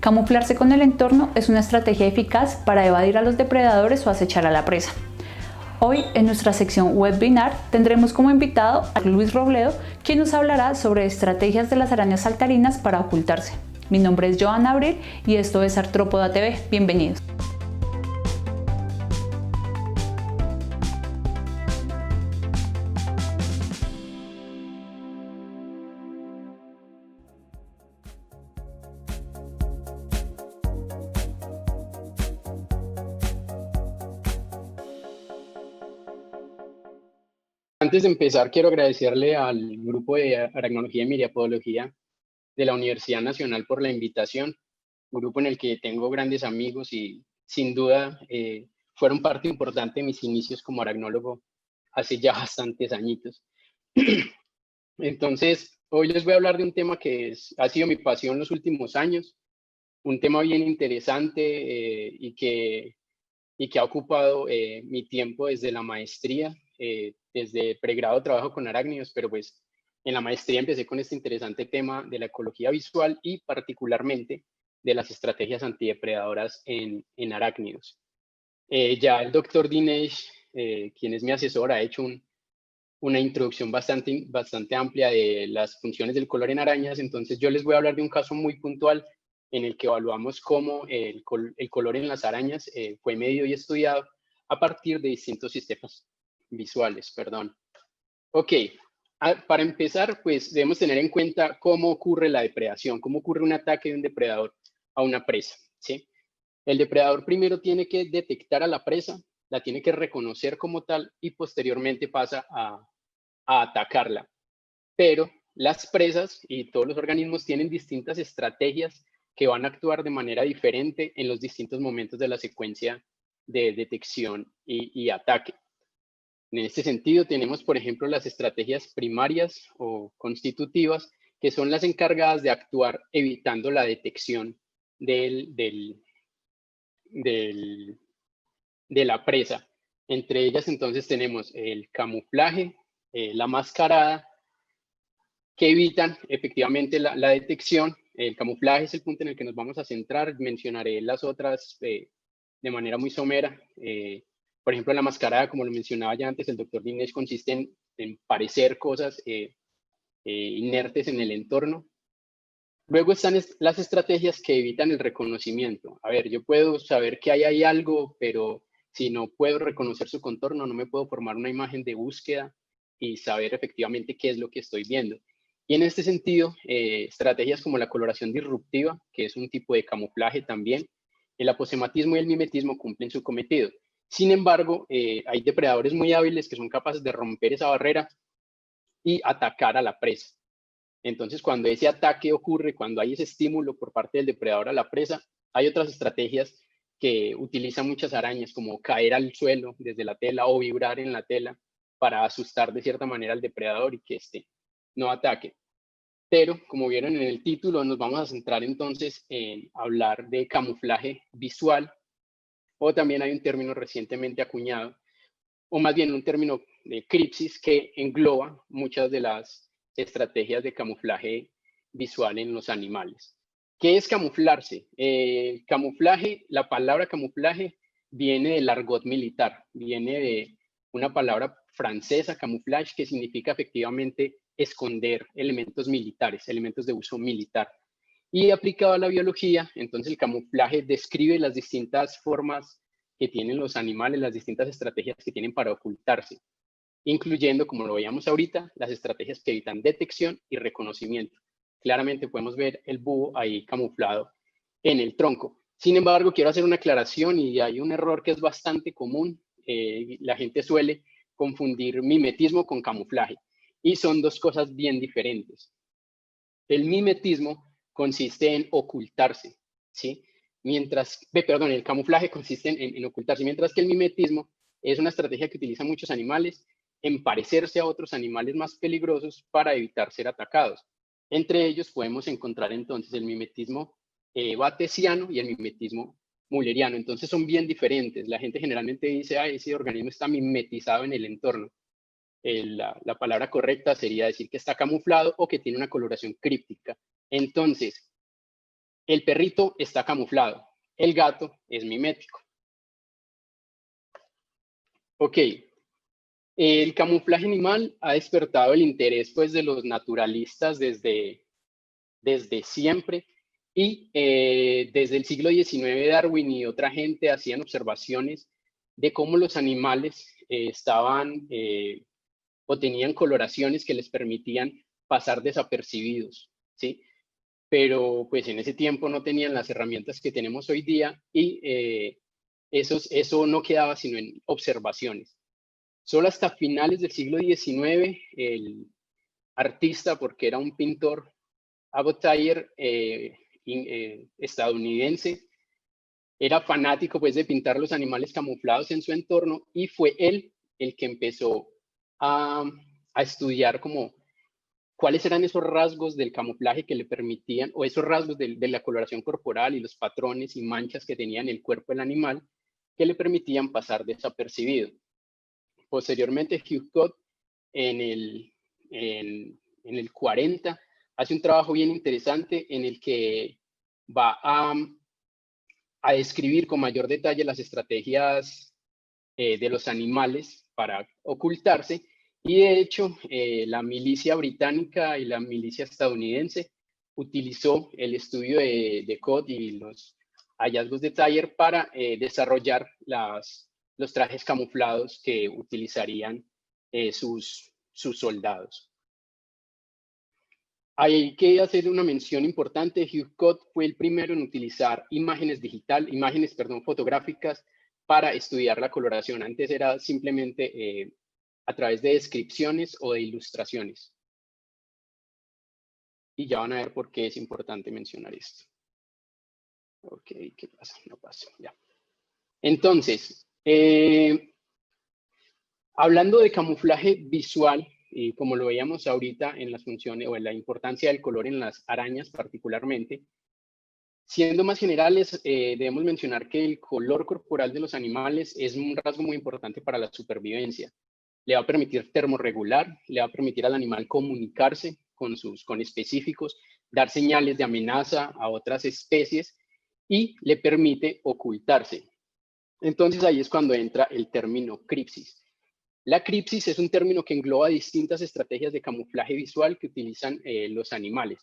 Camuflarse con el entorno es una estrategia eficaz para evadir a los depredadores o acechar a la presa. Hoy, en nuestra sección webinar, tendremos como invitado a Luis Robledo, quien nos hablará sobre estrategias de las arañas saltarinas para ocultarse. Mi nombre es Joana Abril y esto es Artrópoda TV. Bienvenidos. Antes de empezar, quiero agradecerle al grupo de Aracnología y Miriapodología de la Universidad Nacional por la invitación, un grupo en el que tengo grandes amigos y sin duda fueron parte importante de mis inicios como aracnólogo hace ya bastantes añitos. Entonces, hoy les voy a hablar de un tema que ha sido mi pasión los últimos años, un tema bien interesante y que ha ocupado mi tiempo desde la maestría. Desde pregrado trabajo con arácnidos, pero pues en la maestría empecé con este interesante tema de la ecología visual y particularmente de las estrategias antidepredadoras en arácnidos. Ya el doctor Dinesh, quien es mi asesor, ha hecho una introducción bastante amplia de las funciones del color en arañas, entonces yo les voy a hablar de un caso muy puntual en el que evaluamos cómo el color en las arañas fue medido y estudiado a partir de distintos sistemas visuales, perdón. Ok, para empezar, pues debemos tener en cuenta cómo ocurre la depredación, cómo ocurre un ataque de un depredador a una presa, ¿sí? El depredador primero tiene que detectar a la presa, la tiene que reconocer como tal y posteriormente pasa a atacarla. Pero las presas y todos los organismos tienen distintas estrategias que van a actuar de manera diferente en los distintos momentos de la secuencia de detección y ataque. En este sentido, tenemos, por ejemplo, las estrategias primarias o constitutivas, que son las encargadas de actuar evitando la detección de la presa. Entre ellas, entonces, tenemos el camuflaje, la mascarada, que evitan efectivamente la detección. El camuflaje es el punto en el que nos vamos a centrar. Mencionaré las otras de manera muy somera. Por ejemplo, la mascarada, como lo mencionaba ya antes el doctor Dinesh, consiste en parecer cosas inertes en el entorno. Luego están las estrategias que evitan el reconocimiento. A ver, yo puedo saber que hay algo, pero si no puedo reconocer su contorno, no me puedo formar una imagen de búsqueda y saber efectivamente qué es lo que estoy viendo. Y en este sentido, estrategias como la coloración disruptiva, que es un tipo de camuflaje también, el aposematismo y el mimetismo cumplen su cometido. Sin embargo, hay depredadores muy hábiles que son capaces de romper esa barrera y atacar a la presa. Entonces, cuando ese ataque ocurre, cuando hay ese estímulo por parte del depredador a la presa, hay otras estrategias que utilizan muchas arañas, como caer al suelo desde la tela o vibrar en la tela para asustar de cierta manera al depredador y que éste no ataque. Pero, como vieron en el título, nos vamos a centrar entonces en hablar de camuflaje visual, o también hay un término recientemente acuñado, o más bien un término de cripsis que engloba muchas de las estrategias de camuflaje visual en los animales. ¿Qué es camuflarse? Camuflaje, la palabra camuflaje viene del argot militar, viene de una palabra francesa, camouflage, que significa efectivamente esconder elementos militares, elementos de uso militar. Y aplicado a la biología, entonces el camuflaje describe las distintas formas que tienen los animales, las distintas estrategias que tienen para ocultarse, incluyendo, como lo veíamos ahorita, las estrategias que evitan detección y reconocimiento. Claramente podemos ver el búho ahí camuflado en el tronco. Sin embargo, quiero hacer una aclaración y hay un error que es bastante común. La gente suele confundir mimetismo con camuflaje y son dos cosas bien diferentes. El mimetismo consiste en ocultarse, ¿sí? El camuflaje consiste en ocultarse, mientras que el mimetismo es una estrategia que utilizan muchos animales en parecerse a otros animales más peligrosos para evitar ser atacados. Entre ellos podemos encontrar entonces el mimetismo batesiano y el mimetismo mulleriano. Entonces son bien diferentes. La gente generalmente dice, ese organismo está mimetizado en el entorno. La palabra correcta sería decir que está camuflado o que tiene una coloración críptica. Entonces, El perrito está camuflado, el gato es mimético. Ok, el camuflaje animal ha despertado el interés pues, de los naturalistas desde siempre y desde el siglo XIX Darwin y otra gente hacían observaciones de cómo los animales estaban o tenían coloraciones que les permitían pasar desapercibidos, ¿sí? Pero pues en ese tiempo no tenían las herramientas que tenemos hoy día y eso no quedaba sino en observaciones. Solo hasta finales del siglo XIX, el artista, porque era un pintor, Abbot Tyer, estadounidense, era fanático pues de pintar los animales camuflados en su entorno y fue él el que empezó a estudiar como cuáles eran esos rasgos del camuflaje que le permitían, o esos rasgos de la coloración corporal y los patrones y manchas que tenía en el cuerpo del animal que le permitían pasar desapercibido. Posteriormente, Hugh Cott en el 40 hace un trabajo bien interesante en el que va a describir con mayor detalle las estrategias de los animales para ocultarse. Y de hecho, la milicia británica y la milicia estadounidense utilizó el estudio de Cott y los hallazgos de Tyer para desarrollar los trajes camuflados que utilizarían sus soldados. Hay que hacer una mención importante. Hugh Cott fue el primero en utilizar imágenes fotográficas para estudiar la coloración. Antes era simplemente a través de descripciones o de ilustraciones. Y ya van a ver por qué es importante mencionar esto. Ok, ¿qué pasa? No pasa, ya. Entonces, hablando de camuflaje visual, y como lo veíamos ahorita en las funciones o en la importancia del color en las arañas particularmente, siendo más generales, debemos mencionar que el color corporal de los animales es un rasgo muy importante para la supervivencia. Le va a permitir termorregular, le va a permitir al animal comunicarse con específicos, dar señales de amenaza a otras especies y le permite ocultarse. Entonces ahí es cuando entra el término cripsis. La cripsis es un término que engloba distintas estrategias de camuflaje visual que utilizan los animales,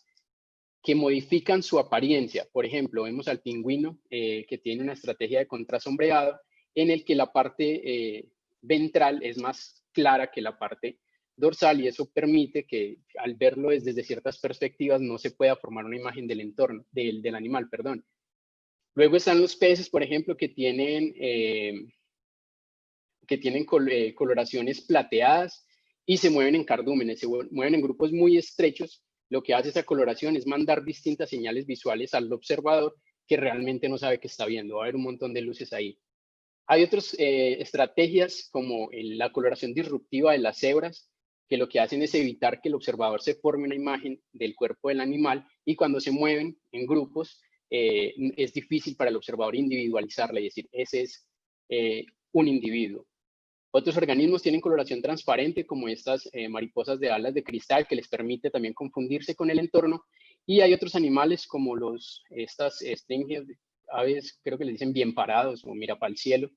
que modifican su apariencia. Por ejemplo, vemos al pingüino que tiene una estrategia de contrasombreado en el que la parte ventral es más clara que la parte dorsal y eso permite que al verlo desde ciertas perspectivas no se pueda formar una imagen del entorno, del animal, perdón. Luego están los peces, por ejemplo, que tienen coloraciones plateadas y se mueven en cardúmenes, se mueven en grupos muy estrechos. Lo que hace esa coloración es mandar distintas señales visuales al observador que realmente no sabe qué está viendo. Va a haber un montón de luces ahí. Hay otras estrategias como la coloración disruptiva de las cebras, que lo que hacen es evitar que el observador se forme una imagen del cuerpo del animal y cuando se mueven en grupos es difícil para el observador individualizarla y decir, ese es un individuo. Otros organismos tienen coloración transparente, como estas mariposas de alas de cristal, que les permite también confundirse con el entorno. Y hay otros animales como estas estringias, aves, creo que les dicen bien parados o mira para el cielo,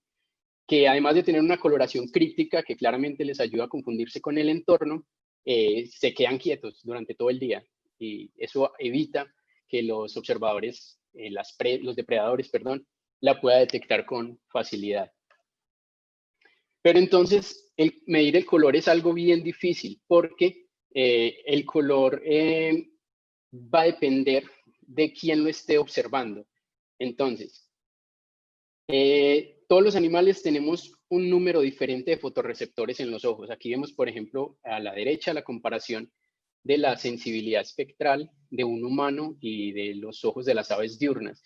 que además de tener una coloración críptica que claramente les ayuda a confundirse con el entorno, se quedan quietos durante todo el día. Y eso evita que los observadores, los depredadores, perdón, la pueda detectar con facilidad. Pero entonces, medir el color es algo bien difícil porque el color va a depender de quién lo esté observando. Entonces, todos los animales tenemos un número diferente de fotorreceptores en los ojos. Aquí vemos, por ejemplo, a la derecha la comparación de la sensibilidad espectral de un humano y de los ojos de las aves diurnas.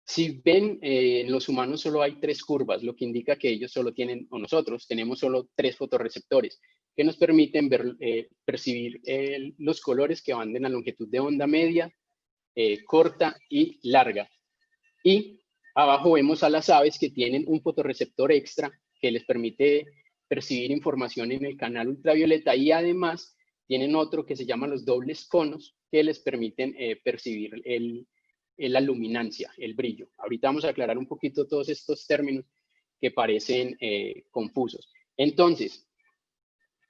Si ven, en los humanos solo hay 3 curvas, lo que indica que ellos solo tienen, o nosotros tenemos solo 3 fotorreceptores que nos permiten percibir los colores que van de la longitud de onda media, corta y larga. Y abajo vemos a las aves que tienen un fotorreceptor extra que les permite percibir información en el canal ultravioleta y además tienen otro que se llama los dobles conos que les permiten percibir la luminancia, el brillo. Ahorita vamos a aclarar un poquito todos estos términos que parecen confusos. Entonces,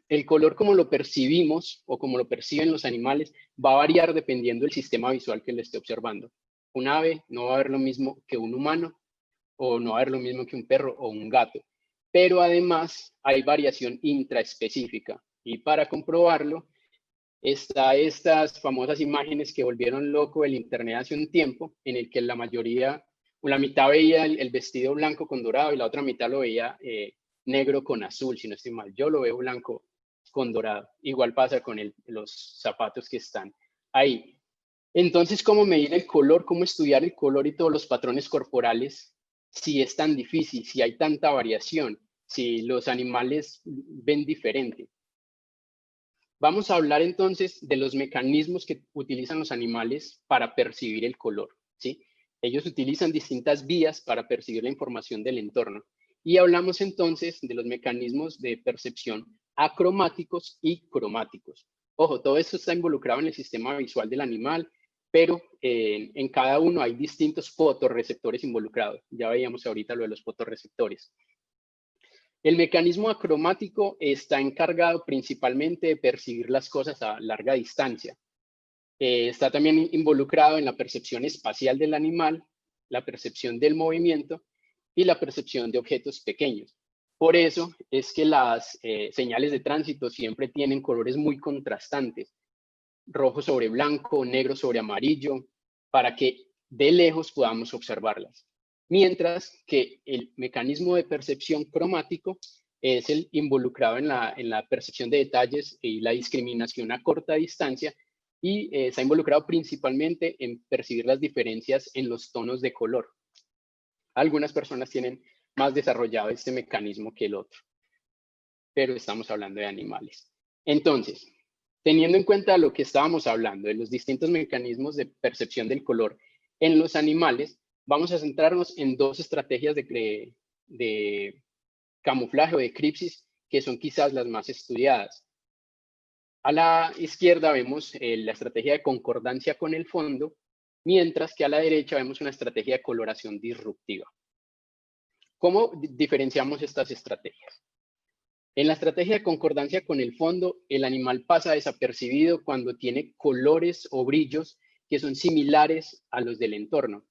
el color como lo percibimos o como lo perciben los animales va a variar dependiendo del sistema visual que le esté observando. Un ave no va a ver lo mismo que un humano o no va a ver lo mismo que un perro o un gato. Pero además hay variación intraespecífica y para comprobarlo está estas famosas imágenes que volvieron loco el internet hace un tiempo, en el que la mayoría, o la mitad veía el vestido blanco con dorado y la otra mitad lo veía negro con azul, si no estoy mal. Yo lo veo blanco con dorado. Igual pasa con los zapatos que están ahí. Entonces, ¿cómo medir el color? ¿Cómo estudiar el color y todos los patrones corporales? Si es tan difícil, si hay tanta variación, si los animales ven diferente. Vamos a hablar entonces de los mecanismos que utilizan los animales para percibir el color, ¿sí? Ellos utilizan distintas vías para percibir la información del entorno. Y hablamos entonces de los mecanismos de percepción acromáticos y cromáticos. Ojo, todo esto está involucrado en el sistema visual del animal, pero en cada uno hay distintos fotorreceptores involucrados. Ya veíamos ahorita lo de los fotorreceptores. El mecanismo acromático está encargado principalmente de percibir las cosas a larga distancia. Está también involucrado en la percepción espacial del animal, la percepción del movimiento y la percepción de objetos pequeños. Por eso es que las señales de tránsito siempre tienen colores muy contrastantes, rojo sobre blanco, negro sobre amarillo, para que de lejos podamos observarlas. Mientras que el mecanismo de percepción cromático es el involucrado en la percepción de detalles y la discriminación a corta distancia y está involucrado principalmente en percibir las diferencias en los tonos de color. Algunas personas tienen más desarrollado este mecanismo que el otro, pero estamos hablando de animales. Entonces, teniendo en cuenta lo que estábamos hablando de los distintos mecanismos de percepción del color en los animales, vamos a centrarnos en dos estrategias de camuflaje o de eclipsis que son quizás las más estudiadas. A la izquierda vemos la estrategia de concordancia con el fondo, mientras que a la derecha vemos una estrategia de coloración disruptiva. ¿Cómo diferenciamos estas estrategias? En la estrategia de concordancia con el fondo, el animal pasa desapercibido cuando tiene colores o brillos que son similares a los del entorno.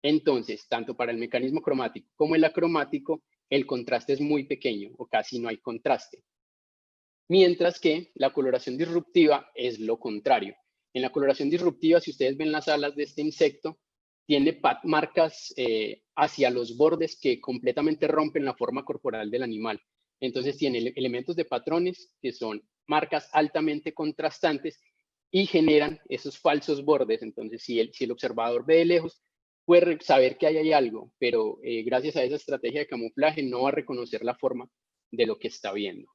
Entonces, tanto para el mecanismo cromático como el acromático, el contraste es muy pequeño o casi no hay contraste. Mientras que la coloración disruptiva es lo contrario. En la coloración disruptiva, si ustedes ven las alas de este insecto, tiene marcas hacia los bordes que completamente rompen la forma corporal del animal. Entonces tiene elementos de patrones que son marcas altamente contrastantes y generan esos falsos bordes. Entonces, si el observador ve de lejos, puede saber que ahí hay algo, pero gracias a esa estrategia de camuflaje no va a reconocer la forma de lo que está viendo.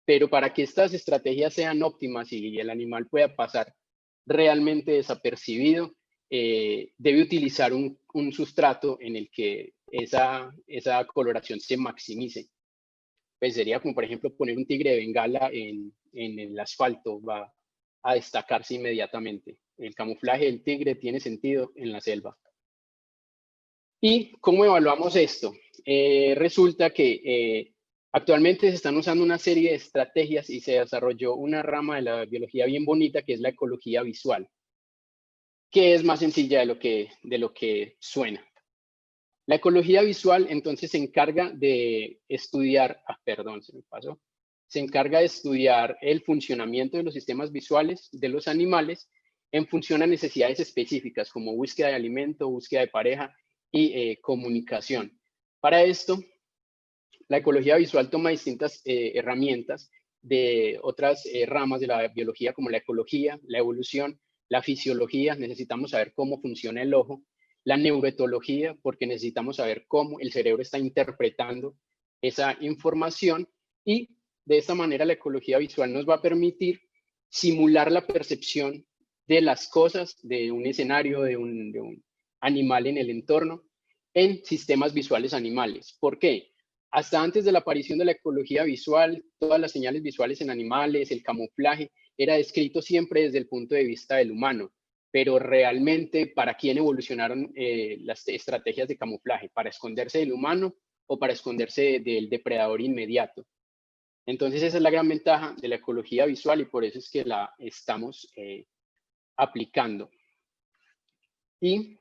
Pero para que estas estrategias sean óptimas y el animal pueda pasar realmente desapercibido, debe utilizar un sustrato en el que esa coloración se maximice. Pues sería como, por ejemplo, poner un tigre de Bengala en el asfalto, va a destacarse inmediatamente. El camuflaje del tigre tiene sentido en la selva. ¿Y cómo evaluamos esto? Resulta que actualmente se están usando una serie de estrategias y se desarrolló una rama de la biología bien bonita que es la ecología visual, que es más sencilla de lo que suena. La ecología visual entonces se encarga de estudiar, se encarga de estudiar el funcionamiento de los sistemas visuales de los animales en función a necesidades específicas como búsqueda de alimento, búsqueda de pareja y comunicación. Para esto, la ecología visual toma distintas herramientas de otras ramas de la biología como la ecología, la evolución, la fisiología, necesitamos saber cómo funciona el ojo, la neuroetología, porque necesitamos saber cómo el cerebro está interpretando esa información y de esta manera la ecología visual nos va a permitir simular la percepción de las cosas, de un escenario, de un animal en el entorno, en sistemas visuales animales. ¿Por qué? Hasta antes de la aparición de la ecología visual, todas las señales visuales en animales, el camuflaje, era descrito siempre desde el punto de vista del humano. pero realmente, ¿para quién evolucionaron las estrategias de camuflaje? ¿Para esconderse del humano o para esconderse del depredador inmediato? Entonces, esa es la gran ventaja de la ecología visual y por eso es que la estamos aplicando. Y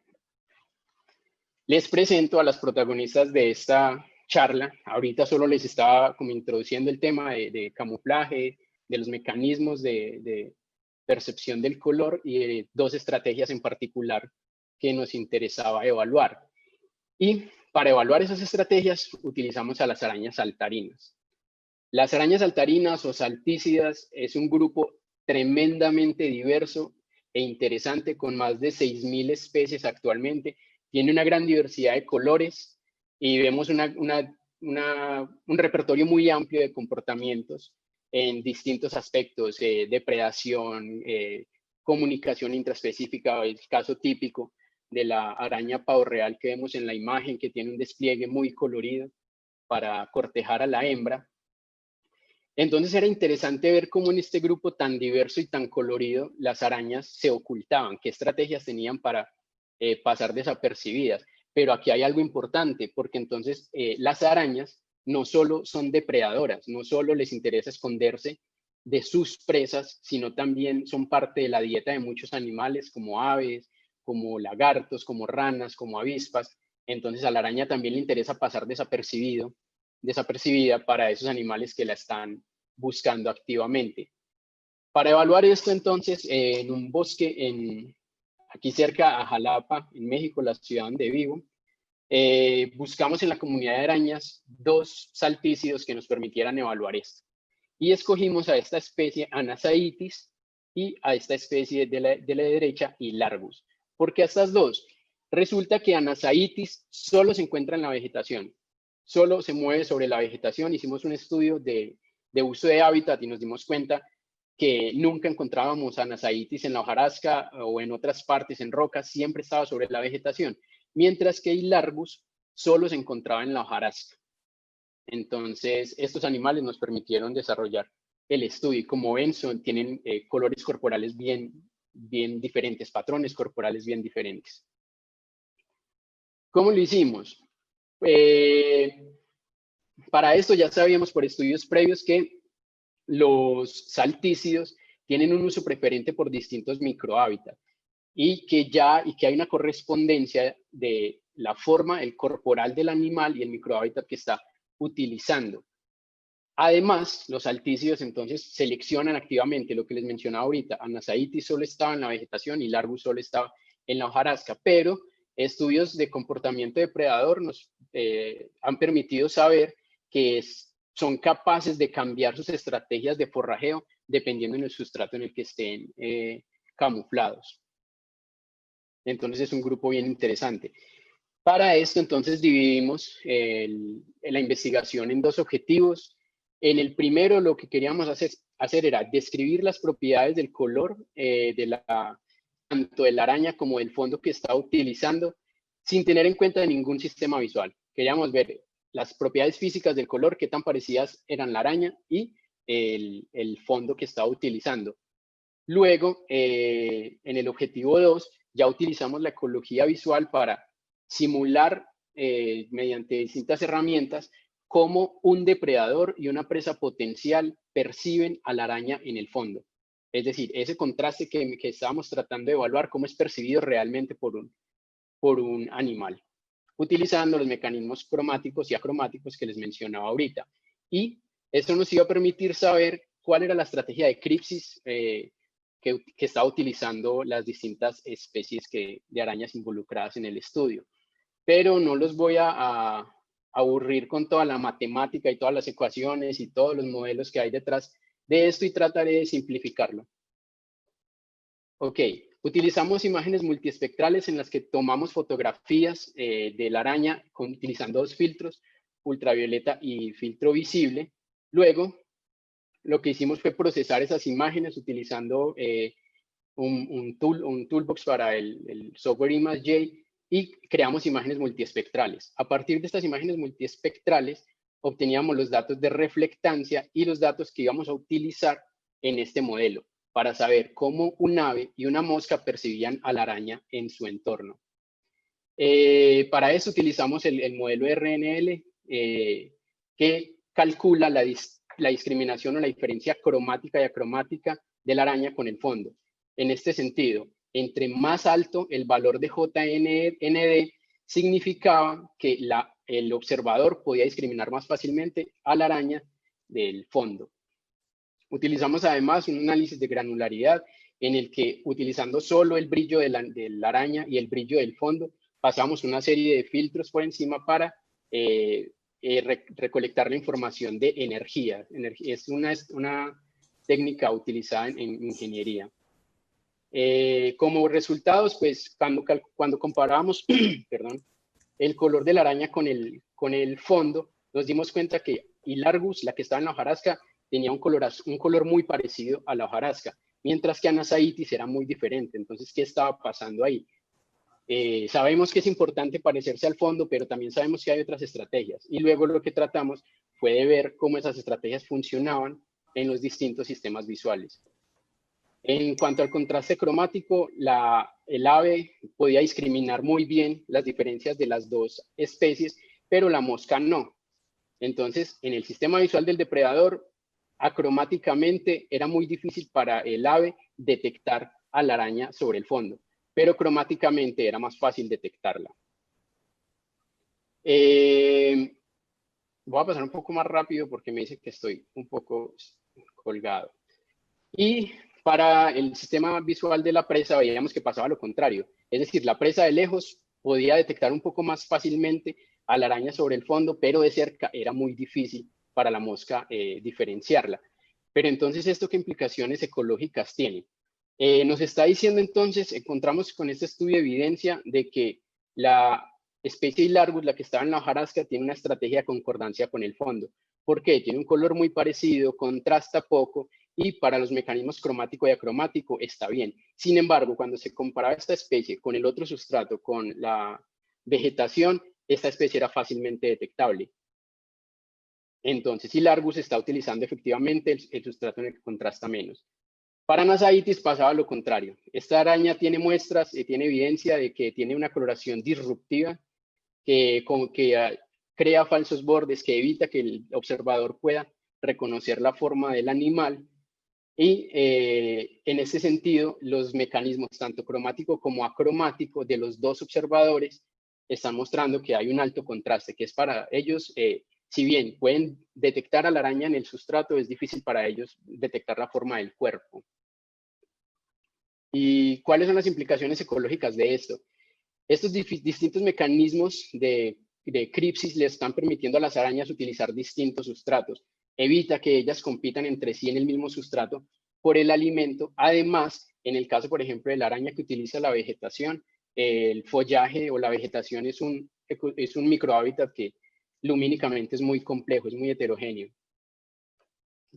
les presento a las protagonistas de esta charla. Ahorita solo les estaba como introduciendo el tema de camuflaje, de los mecanismos de percepción del color y de dos estrategias en particular que nos interesaba evaluar. Y para evaluar esas estrategias utilizamos a las arañas saltarinas. Las arañas saltarinas o saltícidas es un grupo tremendamente diverso e interesante con más de 6.000 especies actualmente. Tiene una gran diversidad de colores y vemos un repertorio muy amplio de comportamientos en distintos aspectos, depredación, comunicación intraespecífica, el caso típico de la araña pavo real que vemos en la imagen, que tiene un despliegue muy colorido para cortejar a la hembra. Entonces era interesante ver cómo en este grupo tan diverso y tan colorido las arañas se ocultaban, qué estrategias tenían para pasar desapercibidas. Pero aquí hay algo importante, porque entonces las arañas no solo son depredadoras, no solo les interesa esconderse de sus presas, sino también son parte de la dieta de muchos animales como aves, como lagartos, como ranas, como avispas. Entonces a la araña también le interesa pasar desapercibida para esos animales que la están buscando activamente. Para evaluar esto entonces, en un bosque aquí cerca a Jalapa, en México, la ciudad donde vivo, buscamos en la comunidad de arañas dos saltícidos que nos permitieran evaluar esto. Y escogimos a esta especie Anasaitis y a esta especie de la derecha Hilargus. ¿Por qué a estas dos? Resulta que Anasaitis solo se encuentra en la vegetación, solo se mueve sobre la vegetación. Hicimos un estudio de uso de hábitat y nos dimos cuenta que nunca encontrábamos Anasaitis en la hojarasca o en otras partes, en rocas, siempre estaba sobre la vegetación, mientras que Hilargus solo se encontraba en la hojarasca. Entonces, estos animales nos permitieron desarrollar el estudio y como ven, tienen colores corporales bien diferentes, patrones corporales bien diferentes. ¿Cómo lo hicimos? Para esto ya sabíamos por estudios previos que los saltícidos tienen un uso preferente por distintos microhábitats y que hay una correspondencia de la forma, el corporal del animal y el microhábitat que está utilizando. Además, los saltícidos entonces seleccionan activamente lo que les mencionaba ahorita. Anasaitis solo estaba en la vegetación y Largus solo estaba en la hojarasca, pero estudios de comportamiento depredador nos han permitido saber que son capaces de cambiar sus estrategias de forrajeo dependiendo del sustrato en el que estén camuflados. Entonces es un grupo bien interesante. Para esto entonces dividimos la investigación en dos objetivos. En el primero lo que queríamos hacer era describir las propiedades del color tanto de la araña como del fondo que estaba utilizando sin tener en cuenta ningún sistema visual. Queríamos ver las propiedades físicas del color, qué tan parecidas eran la araña y el fondo que estaba utilizando. Luego, en el objetivo 2, ya utilizamos la ecología visual para simular mediante distintas herramientas cómo un depredador y una presa potencial perciben a la araña en el fondo. Es decir, ese contraste que estábamos tratando de evaluar, cómo es percibido realmente por un animal, utilizando los mecanismos cromáticos y acromáticos que les mencionaba ahorita. Y esto nos iba a permitir saber cuál era la estrategia de cripsis que estaba utilizando las distintas especies de arañas involucradas en el estudio. Pero no los voy a aburrir con toda la matemática y todas las ecuaciones y todos los modelos que hay detrás de esto y trataré de simplificarlo. Ok, utilizamos imágenes multiespectrales en las que tomamos fotografías de la araña utilizando dos filtros, ultravioleta y filtro visible. Luego, lo que hicimos fue procesar esas imágenes utilizando un toolbox para el software ImageJ y creamos imágenes multiespectrales. A partir de estas imágenes multiespectrales, obteníamos los datos de reflectancia y los datos que íbamos a utilizar en este modelo. para saber cómo un ave y una mosca percibían a la araña en su entorno. Para eso utilizamos el modelo RNL que calcula la discriminación o la diferencia cromática y acromática de la araña con el fondo. En este sentido, entre más alto el valor de JND, significaba que el observador podía discriminar más fácilmente a la araña del fondo. Utilizamos además un análisis de granularidad en el que, utilizando solo el brillo de la araña y el brillo del fondo, pasamos una serie de filtros por encima para recolectar la información de energía. Es una técnica utilizada en ingeniería. Como resultados, pues cuando comparábamos perdón, el color de la araña con el fondo, nos dimos cuenta que Hilargus, la que estaba en la hojarasca, tenía un color muy parecido a la hojarasca, mientras que Anasaitis era muy diferente. Entonces, ¿qué estaba pasando ahí? Sabemos que es importante parecerse al fondo, pero también sabemos que hay otras estrategias. Y luego lo que tratamos fue de ver cómo esas estrategias funcionaban en los distintos sistemas visuales. En cuanto al contraste cromático, el ave podía discriminar muy bien las diferencias de las dos especies, pero la mosca no. Entonces, en el sistema visual del depredador, acromáticamente era muy difícil para el ave detectar a la araña sobre el fondo, pero cromáticamente era más fácil detectarla. Voy a pasar un poco más rápido porque me dice que estoy un poco colgado. Y para el sistema visual de la presa veíamos que pasaba lo contrario. Es decir, la presa de lejos podía detectar un poco más fácilmente a la araña sobre el fondo, pero de cerca era muy difícil para la mosca diferenciarla. Pero entonces, ¿esto qué implicaciones ecológicas tiene? Nos está diciendo entonces, encontramos con este estudio evidencia de que la especie Hilargus, la que estaba en la hojarasca, tiene una estrategia de concordancia con el fondo. ¿Por qué? Tiene un color muy parecido, contrasta poco y para los mecanismos cromático y acromático está bien. Sin embargo, cuando se comparaba esta especie con el otro sustrato, con la vegetación, esta especie era fácilmente detectable. Entonces, Hilargus está utilizando efectivamente el sustrato en el que contrasta menos. Para Anasaitis pasaba lo contrario. Esta araña tiene muestras, tiene evidencia de que tiene una coloración disruptiva que crea falsos bordes, que evita que el observador pueda reconocer la forma del animal. Y en ese sentido, los mecanismos tanto cromático como acromático de los dos observadores están mostrando que hay un alto contraste, que es para ellos, si bien pueden detectar a la araña en el sustrato, es difícil para ellos detectar la forma del cuerpo. ¿Y cuáles son las implicaciones ecológicas de esto? Estos distintos mecanismos de cripsis le están permitiendo a las arañas utilizar distintos sustratos. Evita que ellas compitan entre sí en el mismo sustrato por el alimento. Además, en el caso, por ejemplo, de la araña que utiliza la vegetación, el follaje o la vegetación es un microhábitat que lumínicamente es muy complejo, es muy heterogéneo.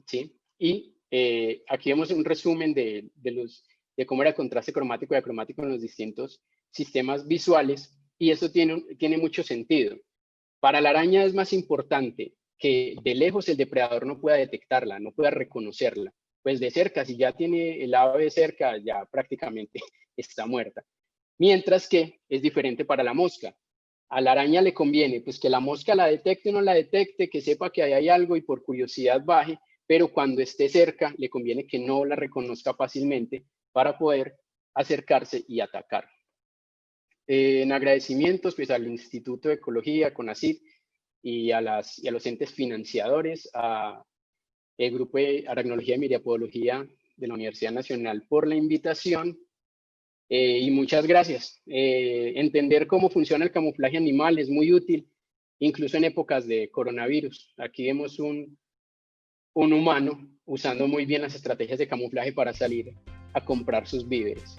¿Sí? Y aquí vemos un resumen de cómo era el contraste cromático y acromático en los distintos sistemas visuales, y eso tiene mucho sentido. Para la araña es más importante que de lejos el depredador no pueda detectarla, no pueda reconocerla. Pues de cerca, si ya tiene el ave cerca, ya prácticamente está muerta. Mientras que es diferente para la mosca. A la araña le conviene pues que la mosca la detecte o no la detecte, que sepa que ahí hay algo y por curiosidad baje, pero cuando esté cerca le conviene que no la reconozca fácilmente para poder acercarse y atacar. En agradecimientos pues al Instituto de Ecología, CONACYT, y a los entes financiadores, al Grupo de Aracnología y Miriapodología de la Universidad Nacional por la invitación, y muchas gracias. Entender cómo funciona el camuflaje animal es muy útil, incluso en épocas de coronavirus. Aquí vemos un humano usando muy bien las estrategias de camuflaje para salir a comprar sus víveres.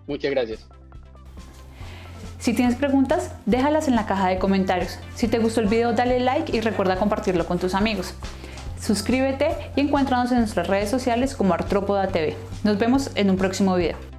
Muchas gracias. Si tienes preguntas, déjalas en la caja de comentarios. Si te gustó el video, dale like y recuerda compartirlo con tus amigos. Suscríbete y encuéntranos en nuestras redes sociales como Artrópoda TV. Nos vemos en un próximo video.